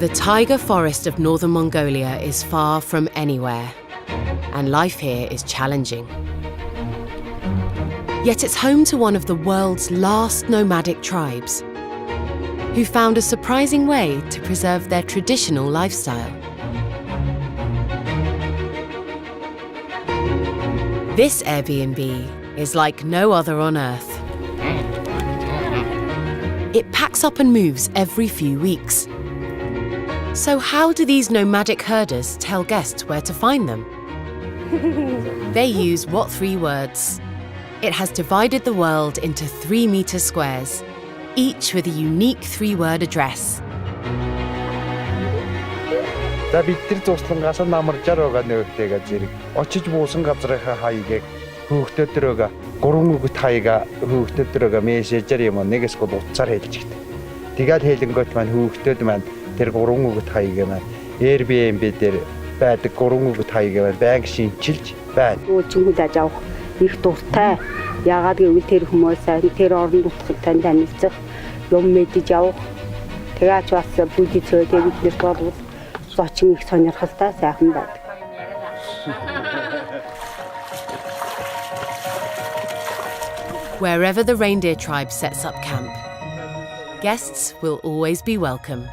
The taiga forest of northern Mongolia is far from anywhere, and life here is challenging. Yet it's home to one of the world's last nomadic tribes, who found a surprising way to preserve their traditional lifestyle. This Airbnb is like no other on Earth. It packs up and moves every few weeks. So how do these nomadic herders tell guests where to find them? They use what 3 words? It has divided the world into 3-meter squares, each with a unique 3-word address. За бид тэр цуслангаас намарчаар байгаа нөөхтэйгээ зэрэг очиж буусан газрынхаа хаягийг хөөхтөдрөөгөө 3 үгт хаяга хөөхтөдрөөгөө мессежээр юм нэгээс гол утсаар хэлчихдэг. Тэгэл хэлэнгөт маань хөөхтөд маань тэр 3 үгт хаягийг маань Airbnb дээр байдаг 3 үгт хаягийг маань банк шинчилж байна. Өөчмөд аж авах их дуртай. Яагаад гэвэл тэр хүмүүс тэр орон нутгад танилцах юм мэдэж авах. Тэгаач бас бүдий цөөдөө биднэрт болов зочин их сонирхолтой сайхан байдаг. Wherever the reindeer tribe sets up camp, guests will always be welcome.